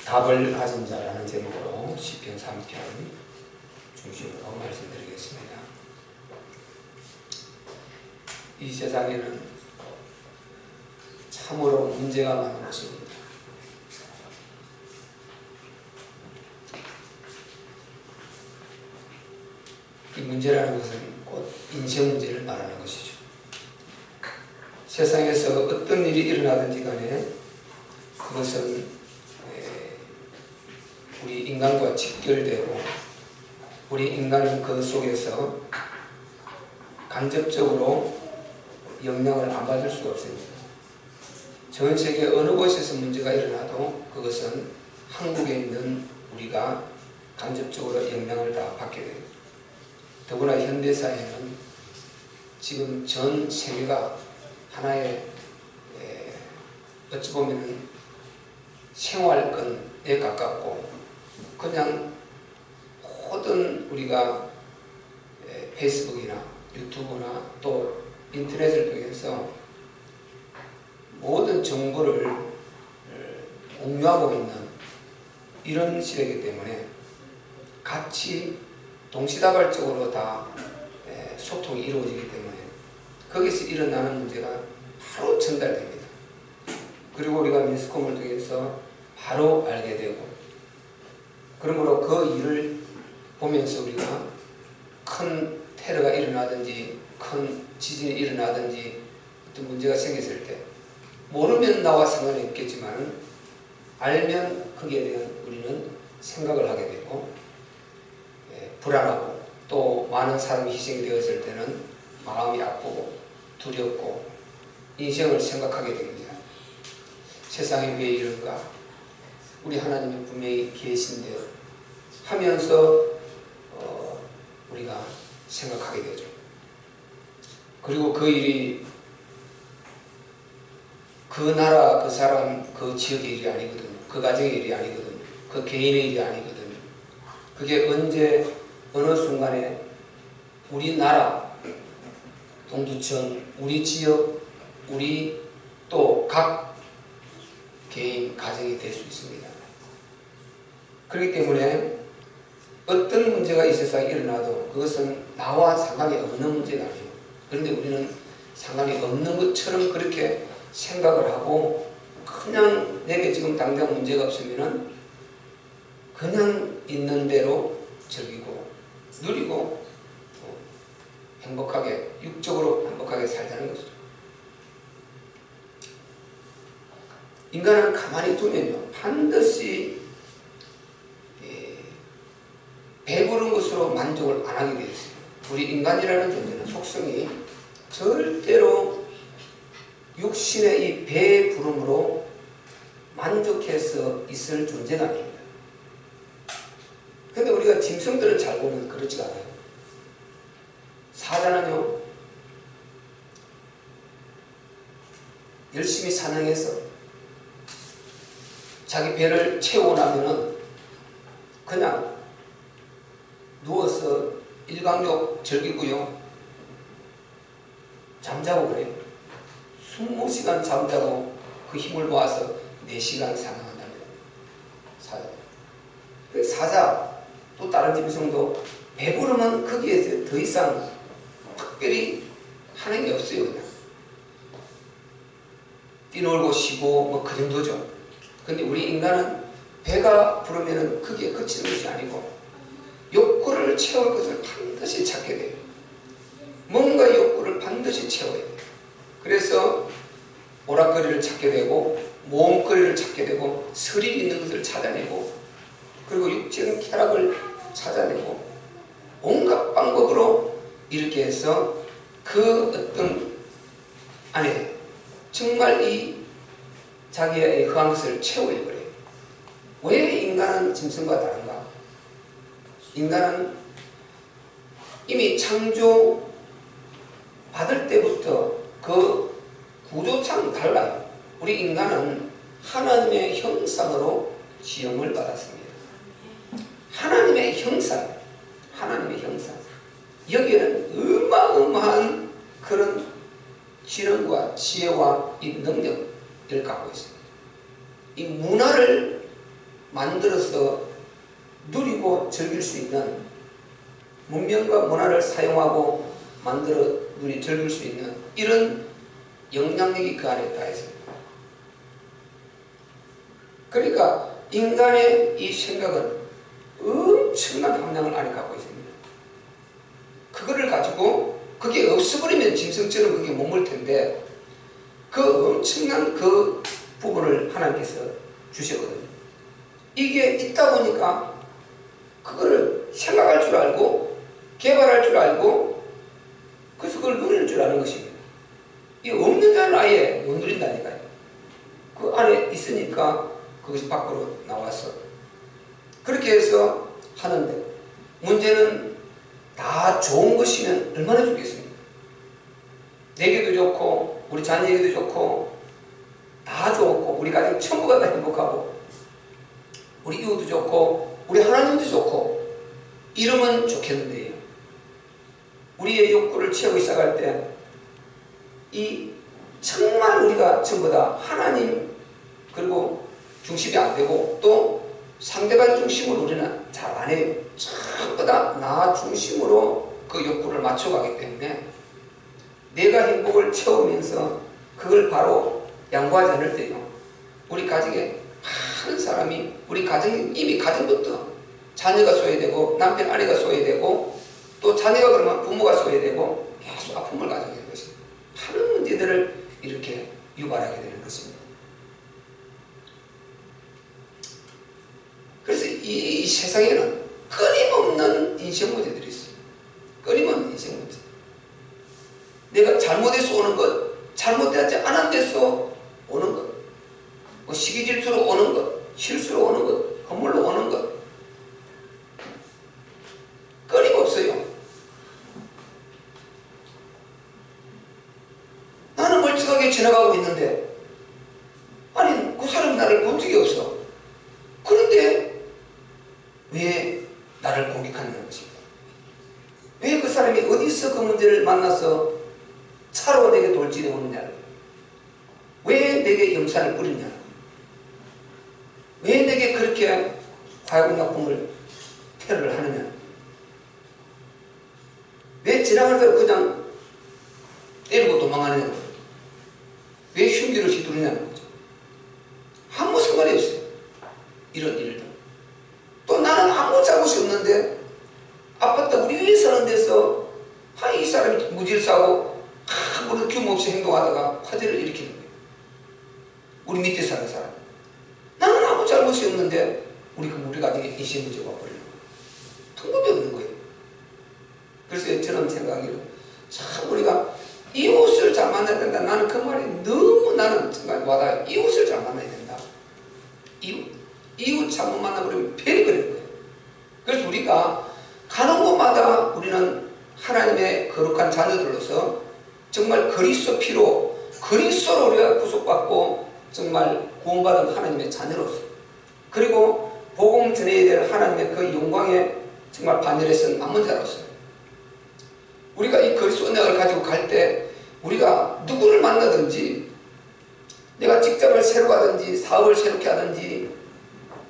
답을 가진 자라는 제목으로 시편 3편 중심으로 말씀드리겠습니다. 이 세상에는 참으로 문제가 많은 것입니다. 이 문제라는 것은 곧 인생 문제를 말하는 것이죠. 세상에서 어떤 일이 일어나든지 간에 그것은 우리 인간과 직결되고 우리 인간은 그 속에서 간접적으로 영향을 안 받을 수가 없습니다. 전 세계 어느 곳에서 문제가 일어나도 그것은 한국에 있는 우리가 간접적으로 영향을 다 받게 됩니다. 더구나 현대사회는 지금 전 세계가 하나의 어찌 보면 생활권에 가깝고 그냥 모든 우리가 페이스북이나 유튜브나 또 인터넷을 통해서 모든 정보를 공유하고 있는 이런 시대이기 때문에 같이 동시다발적으로 다 소통이 이루어지기 때문에 거기서 일어나는 문제가 바로 전달됩니다. 그리고 우리가 미스콤을 통해서 바로 알게 되고 그러므로 그 일을 보면서 우리가 큰 테러가 일어나든지 큰 지진이 일어나든지 어떤 문제가 생겼을 때 모르면 나와 상관이 없겠지만 알면 거기에 대한 우리는 생각을 하게 되고 불안하고 또 많은 사람이 희생이 되었을 때는 마음이 아프고 두렵고 인생을 생각하게 됩니다. 세상에 왜 이런가? 우리 하나님이 분명히 계신데 하면서 우리가 생각하게 되죠. 그리고 그 일이 그 나라, 그 사람, 그 지역의 일이 아니거든요. 그 가정의 일이 아니거든요. 그 개인의 일이 아니거든요. 그게 언제 어느 순간에 우리나라, 동두천, 우리 지역, 우리 또 각 개인, 가정이 될 수 있습니다. 그렇기 때문에 어떤 문제가 이 세상에 일어나도 그것은 나와 상관이 없는 문제가 아니에요. 그런데 우리는 상관이 없는 것처럼 그렇게 생각을 하고 그냥 내게 지금 당장 문제가 없으면은 그냥 있는 대로 즐기고 누리고 행복하게 육적으로 행복하게 살자는 것이죠. 인간은 가만히 두면요 반드시 배부른 것으로 만족을 안 하게 되어 있어요. 우리 인간이라는 존재는 속성이 절대로 육신의 이 배부름으로 만족해서 있을 존재가 아닙니다. 그런데 우리가 짐승들은 잘 보면 그렇지 않아요. 사자는요 열심히 사냥해서 자기 배를 채우고 나면은 그냥 누워서 일광욕 즐기고요 잠자고 그래요. 20시간 잠자고 그 힘을 모아서 4시간 사냥한답니다. 사자 또 다른 짐승도 배부르면 거기에서 더 이상 특별히 하는 게 없어요. 그냥 뛰놀고 쉬고 뭐 그 정도죠. 근데 우리 인간은 배가 부르면 거기에 그치는 것이 아니고 욕구를 채울 것을 반드시 찾게 돼요. 뭔가 욕구를 반드시 채워야 돼요. 그래서 오락거리를 찾게 되고 모험거리를 찾게 되고 스릴 있는 것을 찾아내고 그리고 육체적 쾌락을 찾아내고 온갖 방법으로 이렇게 해서 그 어떤 안에 정말 이 자기의 허한 것을 채우려고 그래요. 왜 인간은 짐승과 다른가? 인간은 이미 창조 받을 때부터 그 구조상 달라요. 우리 인간은 하나님의 형상으로 지음을 받았습니다. 하나님의 형상, 하나님의 형상. 여기에는 어마어마한 그런 지능과 지혜와 이 능력을 갖고 있습니다. 이 문화를 만들어서 누리고 즐길 수 있는, 문명과 문화를 사용하고 만들어 즐길 수 있는 이런 영향력이 그 안에 다 있습니다. 그러니까 인간의 이 생각은 엄청난 함량을 안에 갖고 있습니다. 그거를 가지고 그게 없어버리면 짐승처럼 그게 머물 텐데, 그 엄청난 그 부분을 하나님께서 주셨거든요. 이게 있다 보니까 그거를 생각할 줄 알고 개발할 줄 알고 그래서 그걸 누릴 줄 아는 것입니다. 이 없는 자는 아예 못 누린다니까요. 그 안에 있으니까 그것이 밖으로 나와서 그렇게 해서 하는데, 문제는 다 좋은 것이면 얼마나 좋겠습니까? 내게도 좋고 우리 자녀에게도 좋고 다 좋고 우리 가정 전부가 다 행복하고 우리 이웃도 좋고 우리 하나님도 좋고 이러면 좋겠는데요. 우리의 욕구를 채우기 시작할 때 이 정말 우리가 전부 다 하나님 그리고 중심이 안 되고 또 상대방 중심으로 우리는 잘 안 해요. 전부 다 나 중심으로 그 욕구를 맞춰가기 때문에 내가 행복을 채우면서 그걸 바로 양보하지 않을 때요, 우리 가정에 많은 사람이, 우리 가정이 이미 가정부터 자녀가 소외되고 남편 아내가 소외되고 또 자녀가 그러면 부모가 소외되고 계속 아픔을 가지게 되는 것입니다. 많은 문제들을 이렇게 유발하게 되는 것입니다. 그래서 이 세상에는 끊임없는 인생 문제들이 있어요. 끊임없는 인생 문제. 내가 잘못해서 오는 것, 잘못되지 않은 데서 오는 것, 뭐 시기질투로 오는 것, 실수로 오는 것, 허물로 오는 것, 끊임없어요. 나는 멀쩡하게 지나가고 있는데 아니 그 사람이 나를 본 적이 없어. 그런데 왜 나를 공격하는 것입니까? 왜 그 사람이 어디서 그 문제를 만나서 차로 내게 돌진해 오느냐, 왜 내게 염산을 뿌리냐, 왜 내게 그렇게 화약약품을 테러를 하느냐, 왜 지나가서 그냥 때리고 도망가느냐, 왜 흉기를 휘두르냐는 거죠. 아무 상관이 없어요. 이런 일들. 또 나는 아무 잘못이 없는데 아파트 우리 위에 사는 데서 이 사람이 무질서하고 아무런 규모 없이 행동하다가 화재를 일으키는 거예요. 우리 밑에 사는 사람. 나는 아무 잘못이 없는데 우리 가정에 인신 문제가 와버리는 거예요. 방법이 없는 거예요. 그래서 저는 생각하기로 참 우리가 이웃을 잘 만나야 된다. 나는 그 말이 너무 나는 정말 와닿아요. 이웃을 잘 만나야 된다. 이웃 잘못 만나버리면 폐리 버리는 거예요. 그래서 우리가 가는 곳마다 우리는 하나님의 거룩한 자녀들로서 정말 그리스도 피로 그리스도로 우리가 구속받고 정말 구원받은 하나님의 자녀로서, 그리고 복음 전해야 될 하나님의 그 영광에 정말 반열에 선 남은 자로서 우리가 이 그리스도 언약을 가지고 갈 때 우리가 누구를 만나든지, 내가 직장을 새로 가든지 사업을 새롭게 하든지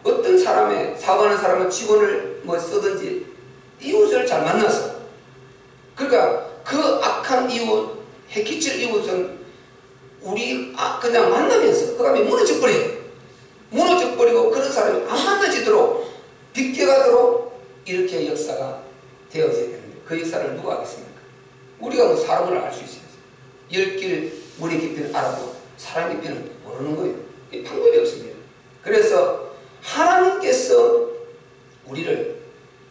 어떤 사람의 사업하는 사람은 직원을 쓰든지 이웃을 잘 만나서, 그러니까 그 악한 이웃, 해끼칠 이웃은 우리 그냥 만나면서 그 다음에 무너져버려요. 무너져버리고 그런 사람이 안 만나지도록 비껴가도록 이렇게 역사가 되어져야 되는데 그 역사를 누가 하겠습니까? 우리가 뭐 사람을 알 수 있어요. 열길 물의 깊이는 알아도 사람 깊이는 모르는 거예요. 방법이 없습니다. 그래서 하나님께서 우리를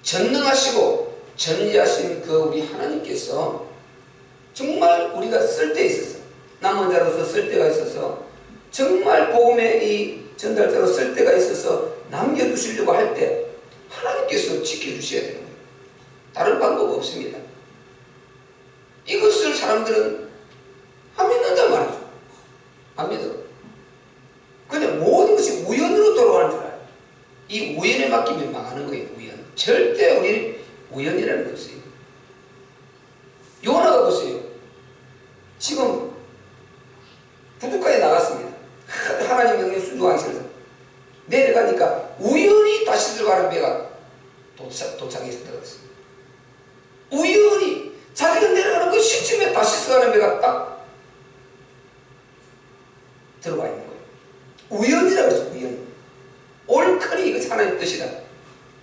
전능하시고 전지하신 그 우리 하나님께서 정말 우리가 쓸 때 있어서, 남은 자로서 쓸 때가 있어서, 정말 복음의 이 전달자로 쓸 때가 있어서 남겨두시려고 할 때 하나님께서 지켜주셔야 되는 거예요. 다른 방법 없습니다. 이것을 사람들은 안 믿는단 말이죠. 안 믿어. 그냥 모든 것이 우연으로 돌아가는 줄 알아요. 이 우연에 맡기면 망하는 거예요. 우연. 절대 우리는 우연이라는 게 없어요. 요나가 보세요. 지금 부둣가에 나갔습니다. 하나님 명령 순종하기 싫어서 내려가니까 우연히 들어가는 배가 도착했다 그랬어요. 우연히 자기가 내려가는 그 시점에 다시스 가는 배가 딱 들어가 있는 거예요. 우연이라고 그랬어요. 우연. 옳거니 이것이 하나님의 뜻이다.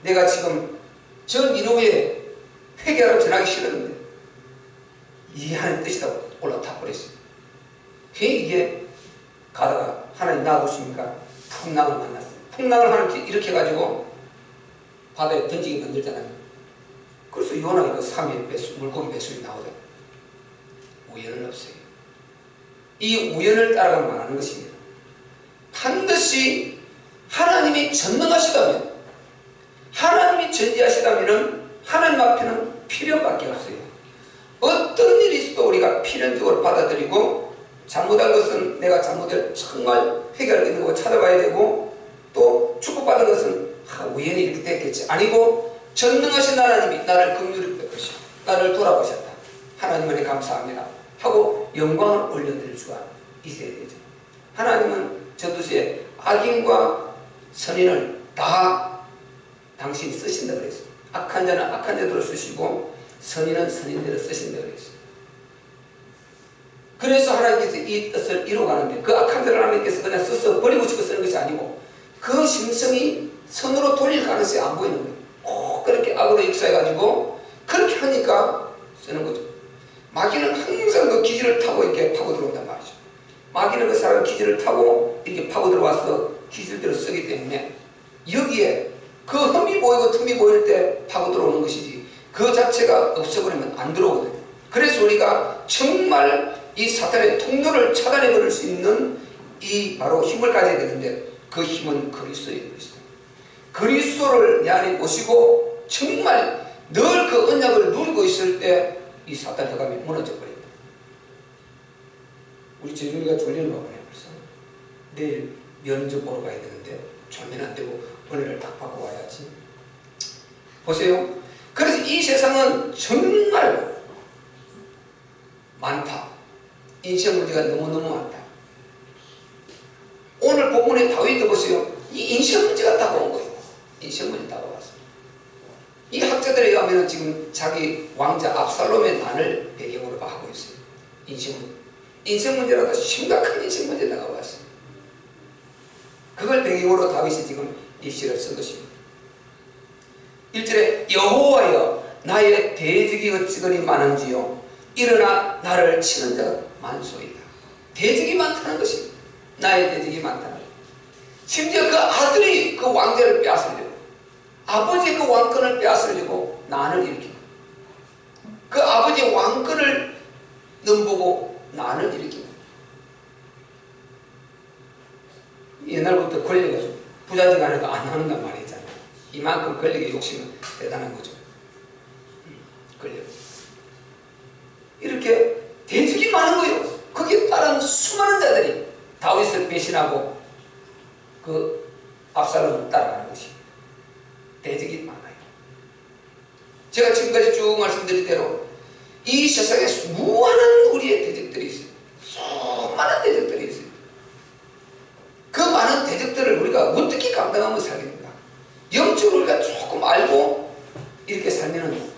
내가 지금 저 니누에 회개하러 전하기 싫었는데 이게 하나님의 뜻이라고 올라타 버렸어요. 이게 가다가 하나님 나와보십니까? 풍랑을 만났어요. 풍랑을 하나님 이렇게 해가지고 바다에 던지게 만들잖아요. 그래서 요나가 그 3일 배수, 물고기 배수이 나오잖아요. 우연은 없어요. 이 우연을 따라가면 망하는 것입니다. 반드시 하나님이 전능하시다면, 하나님이 전지하시다면 하나님 앞에는 필연밖에 없어요. 어떤 일이 있어도 우리가 필연적으로 받아들이고, 잘못한 것은 내가 잘못을 정말 해결할 있는 거 찾아봐야 되고, 또 축복받은 것은 우연히 이렇게 됐겠지. 아니고 전능하신 하나님이 나를 긍휼히 여기시고 나를 돌아보셨다. 하나님 은혜 감사합니다 하고 영광을 올려드릴 수가 있어야 되죠. 하나님은 전도서에 악인과 선인을 다 당신이 쓰신다 그랬어요. 악한 자는 악한 자대로 쓰시고 선인은 선인대로 쓰신다 그랬어요. 그래서 하나님께서 이 뜻을 이루어가는데 그 악한 자를 하나님께서 그냥 써서 버리고 싶어 쓰는 것이 아니고 그 심성이 선으로 돌릴 가능성이 안 보이는 거예요. 꼭 그렇게 악으로 역사해가지고 그렇게 하니까 쓰는 거죠. 마귀는 항상 그 기질을 타고 이렇게 파고 들어온단 말이죠. 마귀는 그 사람 기질을 타고 이렇게 파고 들어와서 기질대로 쓰기 때문에 여기에 그 흠이 보이고 틈이 보일 때 파고 들어오는 것이지 그 자체가 없어버리면 안 들어오거든요. 그래서 우리가 정말 이 사탄의 통로를 차단해버릴 수 있는 이 바로 힘을 가져야 되는데 그 힘은 그리스도예요. 그리스도를 내 안에 모시고 정말 늘 그 언약을 누리고 있을 때 이 사탄 흑암이 무너져 버린다. 우리 재준이가 졸리는 거 보네. 벌써 내일 면접 보러 가야 되는데 졸면 안 되고 은혜를 딱 받고 와야지. 보세요. 그래서 이 세상은 정말 많다. 인생 문제가 너무너무 많다. 오늘 본문의 다윗도 보세요. 이 인생 문제가 다가온 거예요. 인생 문제 다가왔어요. 이 학자들에 의하면 지금 자기 왕자 압살롬의 난을 배경으로 하고 있어요. 인생 문제. 인생 문제라도 심각한 인생 문제 다가왔어요. 그걸 배경으로 다윗이 지금 이 시를 쓴 것입니다. 1절에 여호와여 나의 대적이 어찌그리 많은지요 일어나 나를 치는 자가 많소이다. 대적이 많다는 것입니다. 나의 대적이 많다는 것. 심지어 그 아들이 그 왕자를 빼앗으려고 아버지의 그 왕권을 빼앗으려고 난을 일으키고 그 아버지의 왕권을 넘보고 난을 일으키고 옛날부터 권력이 부자지간에도 안 하는단 말이 있잖아요. 이만큼 권력의 욕심은 대단한 거죠. 권력. 이렇게 대적이 많은 거예요. 거기에 따른 수많은 자들이 다윗을 배신하고 그 압살롬을 따라가는 것입니다. 대적이 많아요. 제가 지금까지 쭉 말씀드린 대로 이 세상에 무한한 우리의 대적들이 있어요. 수많은 대적들이 있어요. 그 많은 대적들을 우리가 어떻게 감당하며 살겠는가? 영적으로 우리가 조금 알고 이렇게 살면은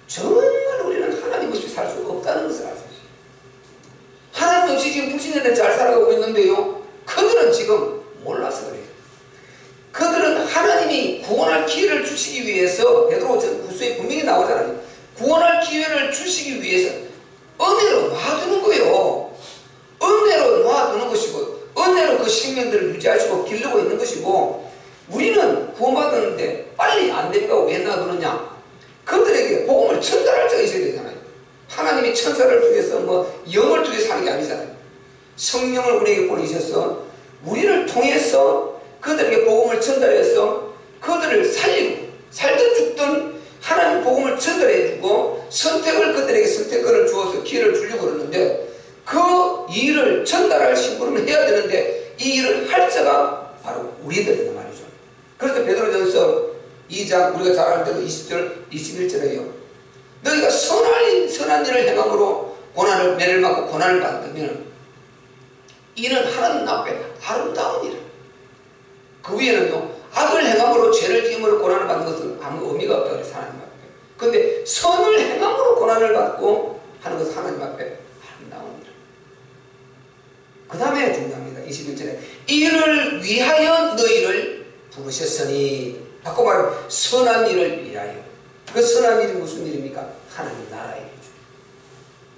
정말 우리는 하나님 없이 살 수 없다는 것을 알수 있어요. 하나님 없이 지금 불신자들 잘 살아가고 있는데요. 그들은 지금 몰라서 그래요. 그들은 하나님이 구원할 기회를 주시기 위해서 베드로 후서에 분명히 나오잖아요. 구원할 기회를 주시기 위해서 은혜로 놔두는 거예요. 은혜로 놔두는 것이고 은혜로 그 생명들을 유지하시고 기르고 있는 것이고 우리는 구원받았는데 빨리 안 되니까 왜 놔두느냐? 그들에게 복음을 전달할 자가 있어야 되잖아요. 하나님이 천사를 통해서 영을 통해서 사는 게 아니잖아요. 성령을 우리에게 보내셔서 우리를 통해서 그들에게 복음을 전달해서 그들을 살리고 살든 죽든 하나님 복음을 전달해주고 선택을 그들에게 선택권을 주어서 기회를 주려고 그러는데 그 일을 전달할 심부름을 해야 되는데 이 일을 할 자가 바로 우리들이란 말이죠. 그래서 베드로전서 2장 우리가 잘 아는 대로 20절 21절에요. 너희가 선한 일을 행함으로 고난을 매를 맞고 고난을 받으면 이는 하나님 앞에 아름다운 일. 그 위에는요 악을 행함으로 죄를 지음으로 고난을 받는 것은 아무 의미가 없다고 그래서 하나님 앞에. 그런데 선을 행함으로 고난을 받고 하는 것은 하나님 앞에 아름다운 일. 그 다음에 중요합니다. 21절에 이를 위하여 너희를 부르셨으니, 바꿔 말하면 선한 일을 위하여. 그 선한 일이 무슨 일입니까? 하나님 나라 일이죠.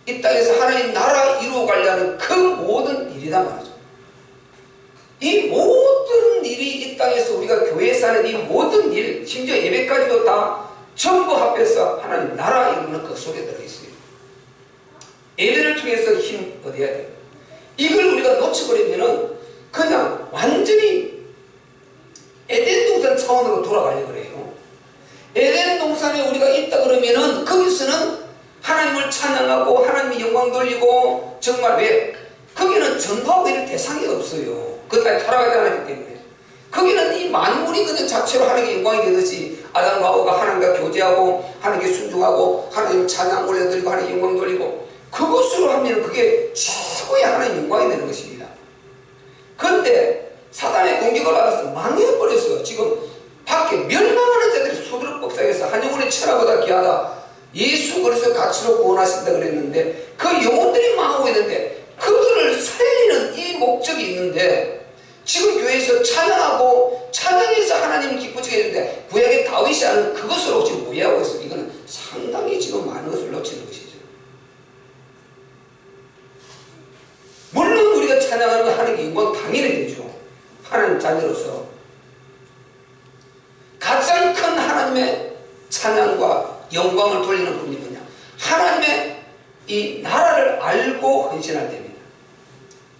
이 땅에서 하나님 나라 이루어가려는 그 모든 일이다 말이죠. 이 모든 일이 이 땅에서 우리가 교회에서 하는 이 모든 일, 심지어 예배까지도 다 전부 합해서 하나님 나라 이루는 그 속에 들어있어요. 예배를 통해서 힘 얻어야 돼요. 이걸 우리가 놓쳐버리면은 그냥 완전히 에덴 동산 차원으로 돌아가려고 그래요. 에덴 동산에 우리가 있다 그러면은 거기서는 하나님을 찬양하고 하나님의 영광 돌리고, 정말 왜? 거기는 전도하고 이럴 대상이 없어요. 그까지 타락하지 않았기 때문에. 거기는 이 만물이 그냥 자체로 하나님의 영광이 되듯이 아담과 하와가 하나님과 교제하고 하나님께 순종하고 하나님 찬양 올려드리고 하나님 영광 돌리고, 그것으로 하면 그게 최고의 하나님 영광이 되는 것입니다. 그런데 사단의 공격을 받아서 망해버렸어요. 지금 밖에 멸망하는 자들이 소드럽법상에서 한 영혼의 천하보다 귀하다, 예수 그리스도 가치로 구원하신다 그랬는데 그 영혼들이 망하고 있는데 그들을 살리는 이 목적이 있는데, 지금 교회에서 찬양하고 찬양해서 하나님을 기쁘시게 해주는데 구약의 다윗이 하는 그것으로 지금 오해하고 있어요. 이거는 상당히 지금 많은 것을 놓치는 것이죠. 물론 우리가 찬양하는 건 하나님의 영광 당연히 되죠. 하나님 자녀로서 가장 큰 하나님의 찬양과 영광을 돌리는 분이 뭐냐? 하나님의 이 나라를 알고 헌신할 때입니다.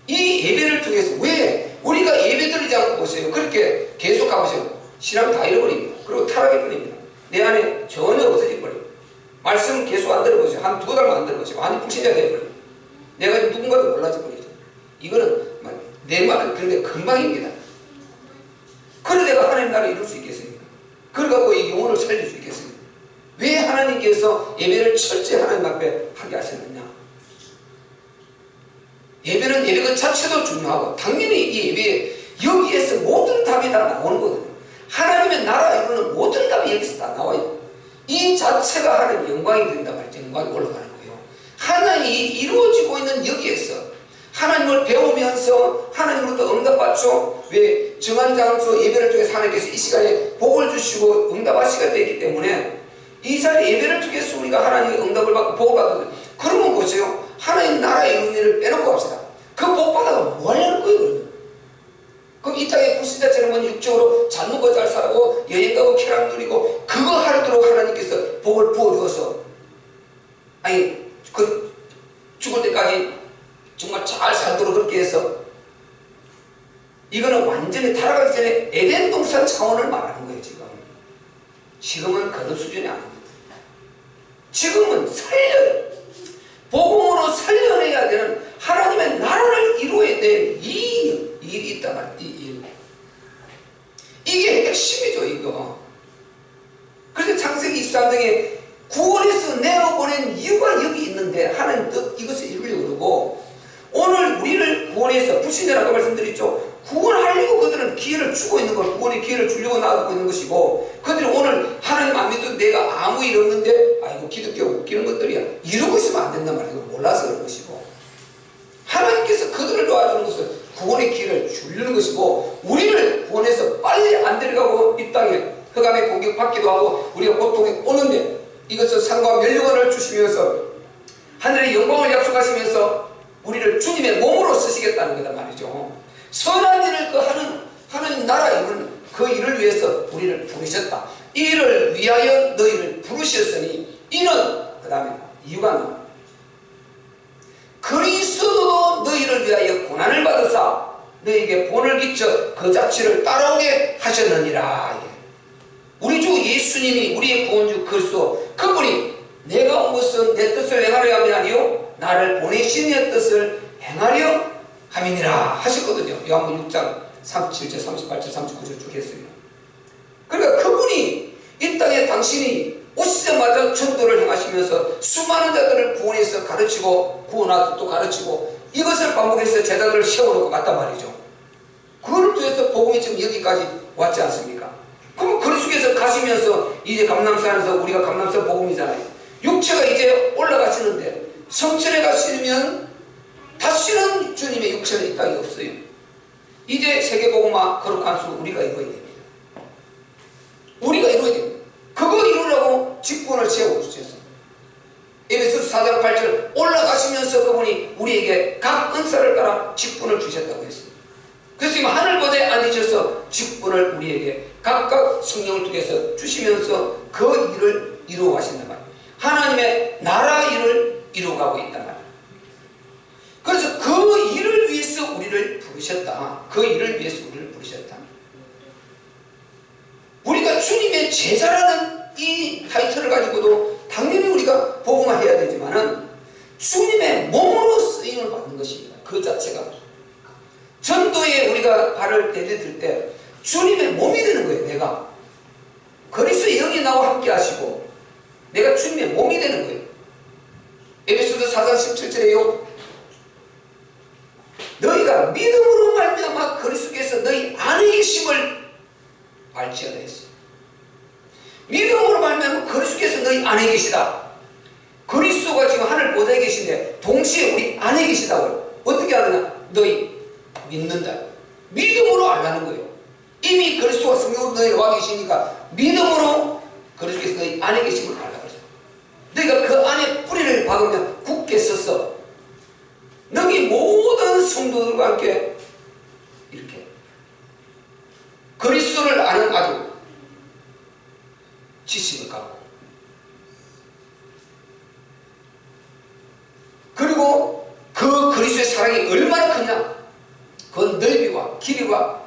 이 예배를 통해서, 왜 우리가 예배 드리지 않고 보세요. 그렇게 계속 가보세요. 신앙 다 잃어버립니다. 그리고 타락해버립니다. 내 안에 전혀 없어져버려요. 말씀 계속 안 들어보세요. 한 두 달만 안 들어보세요. 완전 불신자가 되어버려요. 내가 누군가도 몰라져버리죠. 이거는 내 말은 그런데 금방입니다. 그래 내가 하나님 나라를 이룰 수 있겠습니까? 그래갖고 이 영혼을 살릴 수 있겠습니까? 왜 하나님께서 예배를 철저히 하나님 앞에 하게 하셨느냐? 예배는 예배 그 자체도 중요하고, 당연히 이 예배에 여기에서 모든 답이 다 나오는 거거든요. 하나님의 나라 이루는 모든 답이 여기서 다 나와요. 이 자체가 하나님의 영광이 된단 말이죠. 영광이 올라가는 거예요. 하나님이 이루어지고 있는 여기에서 하나님을 배우면서 하나님으로부터 응답받죠. 왜? 정한 장소 예배를 통해서 하나님께서 이 시간에 복을 주시고 응답하시게 되기 때문에 이 자리 예배를 통해서 우리가 하나님의 응답을 받고 복을 받거든요. 그러면 보세요. 하나님 나라의 은혜를 빼놓고 합시다. 그 복 받아가 뭐 하려는 거예요, 그러면? 그럼 이 땅에 불신자처럼 육적으로 잘 먹고 잘 살고 여행 가고 쾌락 누리고 그거 하도록 하나님께서 복을 부어주어서, 아니 그 죽을 때까지 정말 잘 살도록 그렇게 해서, 이거는 완전히 타락하기 전에 에덴 동산 차원을 말하는 거예요. 지금은 그런 수준이 아닙니다. 지금은 살려요. 복음으로 살려내야 되는 하나님의 나라를 이루어야 될 이 일이 있단 말이에요. 이 일. 이게 핵심이죠, 이거. 그래서 창세기 23장에 구원에서 내어보낸 이유가 여기 있는데 하나님 뜻 이것을 이루려고 그러고, 오늘 우리를 구원해서 불신자라고 말씀드렸죠. 구원하려고 그들은 기회를 주고 있는 걸, 구원의 기회를 주려고 나가고 있는 것이고, 그들이 오늘 하나님 안 믿어도 내가 아무 일 없는데 아이고 기독교 웃기는 것들이야 이러고 있으면 안 된단 말이에요. 몰라서 그런 것이고, 하나님께서 그들을 도와주는 것은 구원의 기회를 주려는 것이고, 우리를 구원해서 빨리 안 데려가고 이 땅에 흑암의 공격받기도 하고 우리가 고통에 오는데, 이것을 상과 멸류관을 주시면서 하늘의 영광을 약속하시면서 우리를 주님의 몸으로 쓰시겠다는 거단 말이죠. 선한 일을 그 하는 하나님 나라 이루는 그 일을 위해서 우리를 부르셨다. 이 일을 위하여 너희를 부르셨으니, 이는 그 다음에 이유가 나옵니다. 그리스도도 너희를 위하여 고난을 받으사 너희에게 본을 끼쳐 그 자취를 따라오게 하셨느니라. 우리 주 예수님이 우리의 구원주 그리스도, 그분이 내가 온 것은 내 뜻을 행하려 함이 아니요 나를 보내신 내 뜻을 행하려 함이니라 하셨거든요. 요한복음 6장 37절 38절 39절 쭉 했어요. 그러니까 그분이 이 땅에 당신이 오시자마자 전도를 행하시면서 수많은 자들을 구원해서 가르치고 구원하고 또 가르치고 이것을 반복해서 제자들을 세워놓고 갔단 말이죠. 그걸 통해서 복음이 지금 여기까지 왔지 않습니까? 거리속에서 가시면서 이제 감람산에서 우리가 감람산 복음이잖아요. 육체가 이제 올라가시는데 성천에 가시면 다시는 주님의 육체는 이 땅에 없어요. 이제 세계복음화 거룩한 수 우리가 이루어야 됩니다. 우리가 이루어야 됩니다. 그거 이루려고 직분을 세워주셔서 에베소서 4장 8절 올라가시면서 그분이 우리에게 각 은사를 따라 직분을 주셨다고 했습니다. 그래서 지금 하늘보다에 앉으셔서 직분을 우리에게 각각 성령을 통해서 주시면서 그 일을 이루어 가신단 말이에요. 하나님의 나라 일을 이루어가고 있단 말이에요. 그래서 그 일을 위해서 우리를 부르셨다. 그 일을 위해서 우리를 부르셨다. 우리가 주님의 제자라는 이 타이틀을 가지고도 당연히 우리가 복음화해야 되지만은 주님의 몸으로 쓰임을 받는 것입니다. 그 자체가 전도에 우리가 발을 내딛을 때 주님의 몸이 되는 거예요. 내가 그리스도의 영이 나와 함께 하시고 내가 주님의 몸이 되는 거예요. 에베소서 4장 17절에요. 너희가 믿음으로 말미암아 그리스도께서 너희 안에 계심을 알지어다 했어요. 믿음으로 말미암아 그리스도께서 너희 안에 계시다. 그리스도가 지금 하늘 보좌에 계신데 동시에 우리 안에 계시다고요. 어떻게 하느냐? 너희 믿는다. 믿음으로 알라는 거예요. 이미 그리스도가 성령으로 너희가 와 계시니까 믿음으로 그리스도께서 너희 안에 계심을 알라 그러죠. 너희가 그 안에 뿌리를 박으면 굳게 서서 너희 모든 성도들과 함께 이렇게 그리스도를 아는 아주 지식을 갖고 그리고 그 그리스도의 사랑이 얼마나 크냐 그 넓이와 길이와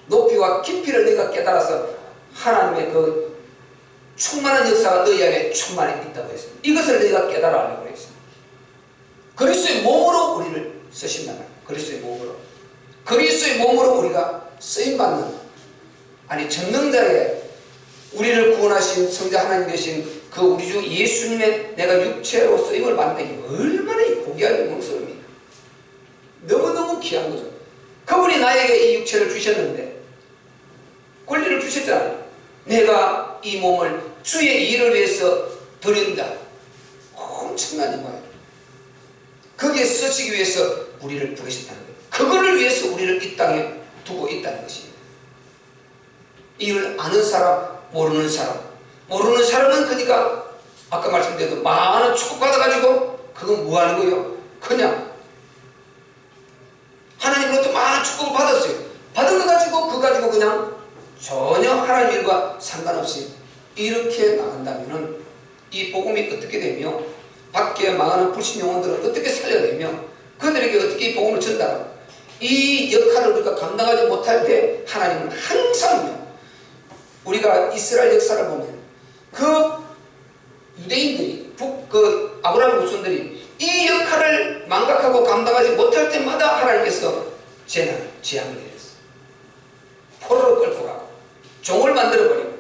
높이와 깊이를 너희가 깨달아서 하나님의 그 충만한 역사가 너희 안에 충만히 있다고 했습니다. 이것을 너희가 깨달아 하려고 했습니다. 그리스도의 몸으로 우리를 쓰신다 말이에요. 그리스도의 몸으로. 그리스도의 몸으로 우리가 쓰임받는 아니 전능자의 우리를 구원하신 성자 하나님 되신 그 우리 주 예수님의 내가 육체로 쓰임을 받는 게 얼마나 고귀한 영광스러움입니까? 너무너무 귀한 거죠. 그분이 나에게 이 육체를 주셨는데 권리를 주셨잖아요. 내가 이 몸을 주의 일을 위해서 드린다. 엄청난 영광이에요. 거기에 쓰시기 위해서 우리를 부르셨다는 거예요. 그거를 위해서 우리를 이 땅에 두고 있다는 것입니다. 이를 아는 사람, 모르는 사람. 모르는 사람은 그러니까 아까 말씀드렸던 많은 축복받아가지고 그건 뭐 하는 거예요? 그냥 하나님으로부터 많은 축복을 받았어요. 받은 거 가지고 그거 가지고 그냥 전혀 하나님 일과 상관없이 이렇게 나간다면은 이 복음이 어떻게 되며 밖에 망하는 불신 영혼들을 어떻게 살려내며 그들에게 어떻게 이 복음을 전달하고 이 역할을 우리가 감당하지 못할 때 하나님은 항상요 우리가 이스라엘 역사를 보면 그 유대인들이 그 아브라함 후손들이 이 역할을 망각하고 감당하지 못할 때마다 하나님께서 재난을 재앙을 내렸어요. 포로로 끌고 가고 종을 만들어버리고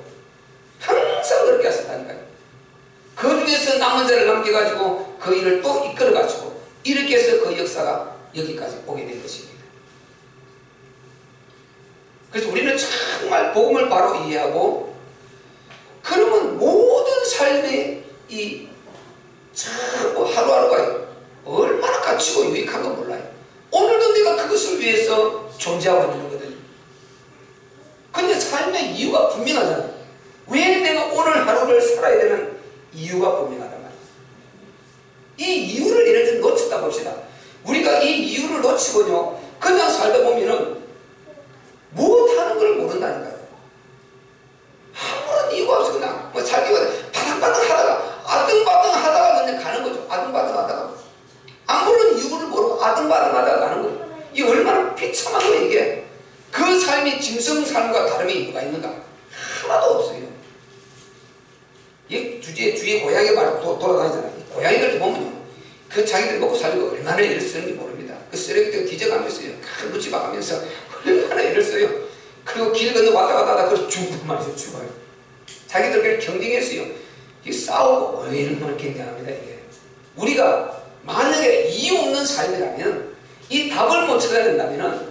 항상 그렇게 하셨다니까요. 그 중에서 남은 자를 남겨가지고 그 일을 또 이끌어가지고 이렇게 해서 그 역사가 여기까지 오게 된 것입니다. 그래서 우리는 정말 복음을 바로 이해하고 그러면 모든 삶의 이 참 하루하루가 얼마나 가치고 유익한 건 몰라요. 오늘도 내가 그것을 위해서 존재하고 있는 거거든요. 근데 삶의 이유가 분명하잖아요. 왜 내가 오늘 하루를 살아야 되는 이유가 분명하단 말이에요. 이 이유를 예를 들어 놓쳤다 봅시다. 우리가 이 이유를 놓치고요 그냥 살다 보면은 못하는 걸 모른다니까요. 아무런 이유가 없어 그냥 뭐 살기가 바닥바닥 하다가 아등바등 하다가 그냥 가는 거죠. 아등바등 하다가 아무런 이유를 모르고 아등바등 하다가 가는 거예요. 이게 얼마나 비참한 거예요 이게. 그 삶이 짐승 삶과 다름이 뭐가 있는가? 하나도 없어요. 이 주위에 고양이 말 돌아다니잖아요. 고양이들 보면요 그 자기들 먹고 살고 얼마나 애를 쓰는지 모릅니다. 그 쓰레기들 뒤져가면서요 큰 묻지박하면서 얼마나 애를 써요. 그리고 길 건너 왔다 갔다 하다 그래서 죽는 말이죠. 죽어요. 자기들끼리 경쟁했어요. 이 싸우고 얼마나 굉장합니다 이게. 우리가 만약에 이유 없는 삶이라면 이 답을 못 찾아야 된다면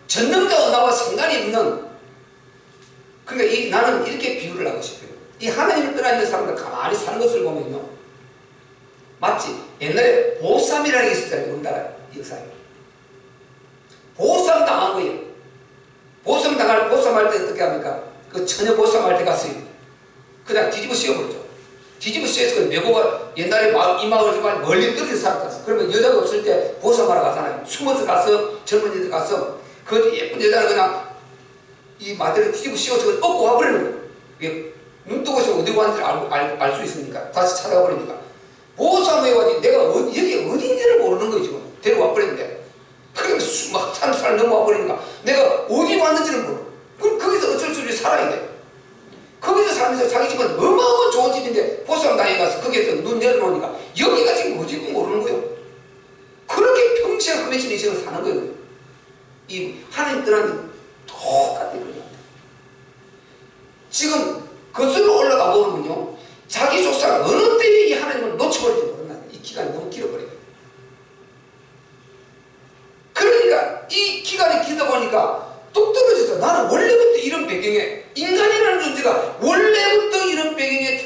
전능자와 나와 상관이 없는 그러니까 나는 이 하나님을 떠나 있는 사람들 가만히 사는 것을 보면요, 마치 옛날에 보쌈이라는 게 있었잖아요. 우리나라 역사에 보쌈 당한 거예요. 보쌈 할 때 어떻게 합니까? 그 처녀 보쌈 할 때 갔어요. 그냥 뒤집어 씌워버렸죠. 뒤집어 씌워서 그 메고가 옛날에 이 마을 정말 멀리 떨어져 살았어. 그러면 여자가 없을 때 보쌈하러 가잖아요. 숨어서 가서 젊은이들 가서 그 예쁜 여자를 그냥 이 마대를 뒤집어 씌워서 업고 와버리는 거예요. 왜? 눈 뜨고 있으면 어디 왔는지 알 수 있으니까. 다시 찾아가 버리니까. 보쌈에 와가지고 내가 여기 어딘지를 모르는 거예요. 지금 데려와 버렸는데. 그러니까 막 사람 넘어와 버리니까 내가 어디 왔는지를 몰라. 그럼 거기서 어쩔 수 없이 살아야 돼. 거기서 살면서 자기 집은 어마어마한 좋은 집인데 보쌈 당에 가서 거기에서 눈 내려놓으니까 여기가 지금 어디고 모르는 거예요. 그렇게 평생 하면서 인생을 사는 거예요. 이 하나님 떠나는 똑같은 거예요. 지금 거슬러 올라가 보면요, 자기 족사가 어느 때에 이 하나님을 놓쳐버릴지 모른다. 이 기간이 너무 길어버려요. 그러니까 이 기간이 길다 보니까 뚝 떨어져서 나는 원래부터 이런 배경에, 인간이라는 존재가 원래부터 이런 배경에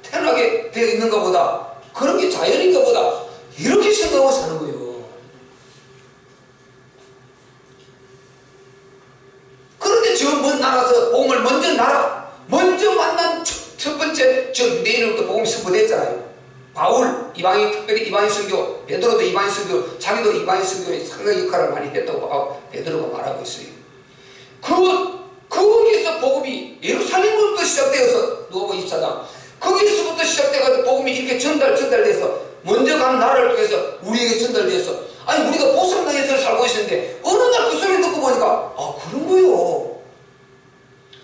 태어나게 되어 있는가 보다, 그런 게 자연인가 보다, 이렇게 생각하고 사는 거예요. 그런데 저 먼 나라에서 복음을 먼저 만난 첫 번째 저 유대인으로부터 복음이 선포됐잖아요. 바울, 이방인, 특별히 이방인 선교, 베드로도 이방인 선교, 자기도 이방인 선교에 상당히 역할을 많이 했다고 베드로가 말하고 있어요. 거기서 복음이 예루살렘부터 시작되어서 누가복음 24장, 거기서부터 시작돼가지고 복음이 이렇게 전달돼서 먼저 간 나라를 통해서 우리에게 전달돼서, 아니 우리가 보쌈당에서 살고 있었는데 어느 날 그 소리 듣고 보니까 그런 거요.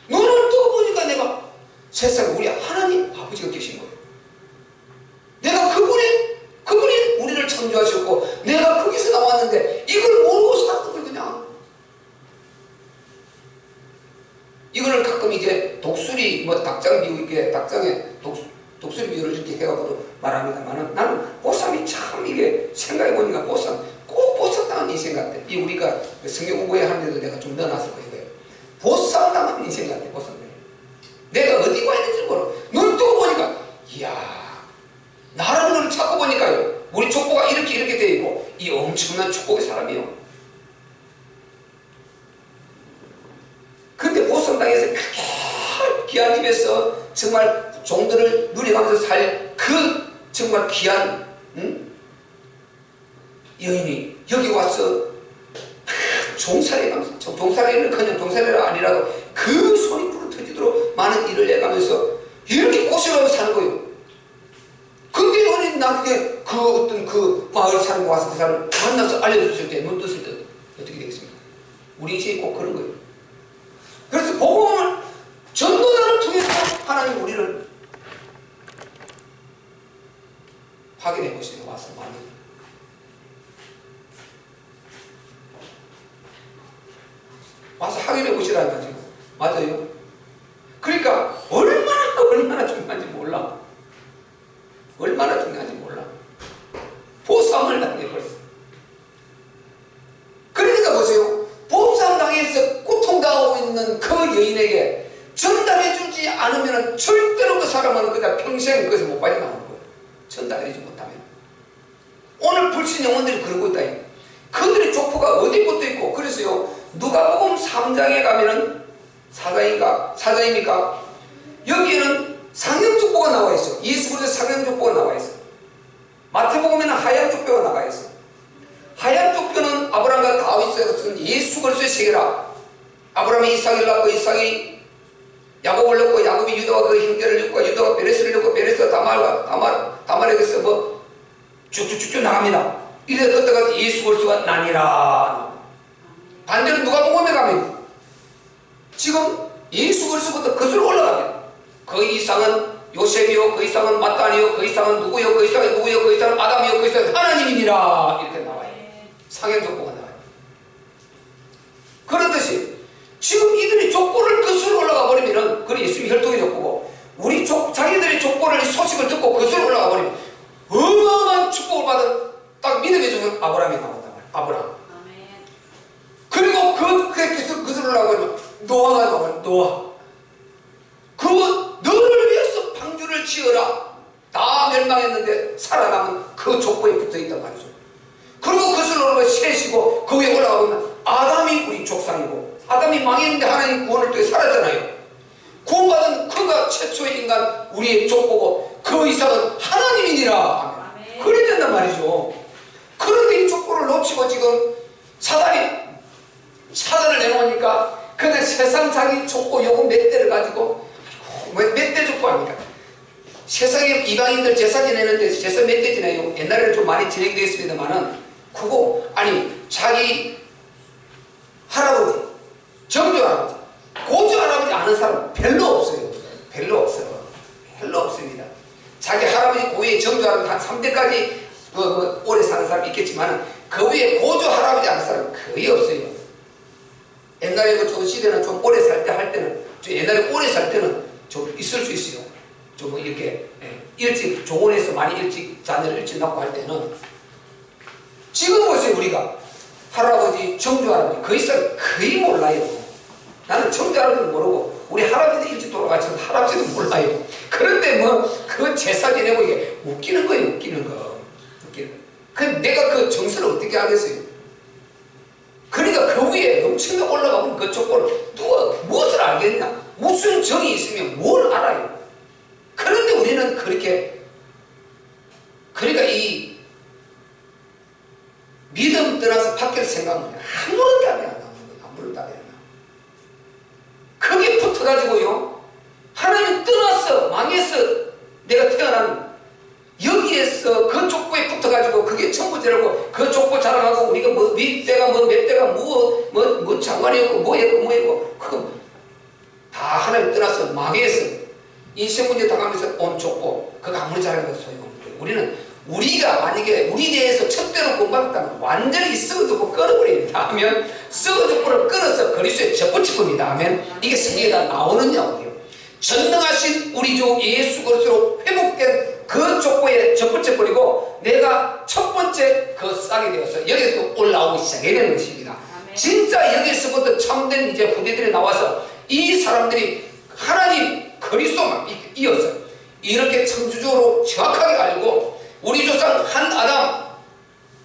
눈을 뜨고 보니까 내가 세상에 우리 하나님 아버지가 계신 거예요. 내가 그분이 우리를 창조하셨고 내가 거기서 나왔는데 이걸 모르고 살았던 거예요. 그냥 이거를 가끔 이제 독수리 닭장 비유, 이게 닭장에 독수리 비유를 이렇게 해가지고 말합니다만은, 나는 보쌈이 참 이게 생각해 보니까 꼭 보쌈 당한 인생 같아. 이 우리가 성경 공부에 하는데도 내가 좀 넣어놨을 거예요. 보쌈 당한 인생 같아. 보쌈. 내가 어디 와 있는지 모르. 눈 뜨고 보니까 이야, 나라는 걸 찾고 보니까요, 우리 족보가 이렇게 되어 있고 이 엄청난 축복의 사람이요. 근데 보쌈당에서 그렇게 귀한 집에서 정말 종들을 누려가면서 살 그 정말 귀한 여인이 여기 와서 종살이는 그냥 종살이가 아니라도 그 손이 불어 터지도록 많은 일을 해가면서 이렇게 고생하고 사는 거예요. 근데 어느 나중에 그 어떤 그 마을 사람이 와서 그 사람을 만나서 알려줬을 때, 눈 떴을 때 어떻게 되겠습니까? 우리 인생이 꼭 그런 거예요. 그래서 복음을 전도자를 통해서 하나님 우리를 확인해 보시고 와서 많이 와서 확인해 보시라는 거죠. 맞아요. 그러니까 얼마나 중요한지 몰라. 얼마나 중요한지 몰라. 보쌈을 당해버렸어. 그러니까 보세요. 보쌈 당해서 고통당하고 있는 그 여인에게 전달해주지 않으면 절대로 그 사람은 그냥 평생 그것을 못 빠져나오는 거예요. 전달해주지 못하면. 오늘 불신 영혼들이 그러고 있다. 그들의 족보가 어디부터 있고, 그래서요, 누가복음 3장에 가면은 사장입니까? 여기에는 상형족보가 나와 있어. 예수 그리스도의 상형족보가 나와 있어. 마태복음에는 하얀 족보가 나와 있어. 하얀 족보는 아브라함과 다윗에서 쓴 예수 그리스도의 세계라. 아브라함이 이삭을 낳고 이삭이 야곱을 낳고 야곱이 유다와 그 형제를 낳고 유다가 베레스를 낳고 베레스가 다말에게서 쭉쭉쭉 나갑니다. 이래 걷다가 예수 그리스도가 나니라. 반대로 누가복음에 가면 지금 예수 그리스도부터 거슬러 올라갑니다. 그 이상은 요셉이요, 그 이상은 마따니요, 그 이상은 누구요, 그 이상은 누구요, 그 이상은 아담이요, 그 이상은 하나님이니라. 이렇게 나와요. 상형족보가 나와요. 그렇듯이 지금 이들이 족보를 거슬러 올라가 버리면은, 그건 예수님이 혈통의 족보고, 우리 자기들의 족보를, 소식을 듣고 거슬러 올라가 버리면 어마어마한 축복을 받은 딱 믿음의 종은 아브라함이 나온단 말이에요. 아브라함. 그리고 그것을 올라가 버리면 노아가 나와요. 노아. 그 너를 지어라. 다 멸망했는데 살아남은 그 족보에 붙어있단 말이죠. 그리고 그것을 오르고 셋이고 그 위에 올라가보면 아담이 우리 족상이고, 아담이 망했는데 하나님 구원을 통해 살았잖아요. 구원받은 그가 최초의 인간 우리의 족보고 그 이상은 하나님이니라. 그래야 된단 말이죠. 그런데 이 족보를 놓치고 지금 사단을 내놓으니까 그냥 세상 자기 족보 요거 몇 대를 가지고 몇 대 족보 합니까? 세상에 이방인들 제사 지내는데 제사 몇 대 지내요? 옛날에는 좀 많이 진행이 되었습니다만은 그거 아니 자기 할아버지, 정조 할아버지, 고조 할아버지 아는 사람 별로 없어요. 별로 없어요. 별로 없습니다. 자기 할아버지, 고위 정조 할아버지 한 3대까지 오래 사는 사람이 있겠지만 그 위에 고조 할아버지 아는 사람 거의 없어요. 옛날에 그 조시대는 좀 오래 살 때 할 때는, 옛날에 오래 살 때는 좀 있을 수 있어요. 좀 이렇게 일찍 조원에서 많이 일찍 자녀를 일찍 낳고 할 때는. 지금 보세요. 우리가 할아버지, 정조 할아버지 그 이상 거의 몰라요. 나는 정조 할아버지는 모르고 우리 할아버지 일찍 돌아가셔서 할아버지도 몰라요. 그런데 뭐 그 제사 지내고 이게 웃기는 거예요. 웃기는 거. 그 내가 그 정서를 어떻게 알겠어요? 그러니까 그 위에 엄청나게 올라가면 그 족보를 누가 무엇을 알겠냐? 무슨 정이 있으면 뭘 알아요? 그런데 우리는 그렇게, 그러니까 이 믿음 떠나서 밖에서 생각하면 아무런 답이 안 나오는 거예요. 아무런 답이 안 나와요. 거기에 붙어가지고요, 하나님 떠나서 망해서 내가 태어난 여기에서 그 족보에 붙어가지고 그게 전부제라고 그 족보 자랑하고 우리가 뭐 밑대가 뭐 몇 대가 뭐 장관이었고 뭐였고 그거 다 하나님 떠나서 망해서 인생 문제 당하면서 온 족보 그거 아무리 잘해도 소용없는 거예요. 우리는 우리가 만약에 우리 대해서 첫대로 공부했다면 완전히 썩어죽고 끊어버립니다 하면, 썩어죽고를 끊어서 그리스도에 접붙입니다 하면 이게 성경에 다 나오느냐고요. 전능하신 우리 주 예수 그리스도로 회복된 그 족보에 접붙여버리고 내가 첫 번째 그 싹이 되어서 여기서 올라오기 시작해야 되는 것입니다. 아멘. 진짜 여기서부터 참된 이제 후대들이 나와서 이 사람들이 하나님 그리스도만 이어서 이렇게 창조적으로 정확하게 알고 우리 조상 한 아담,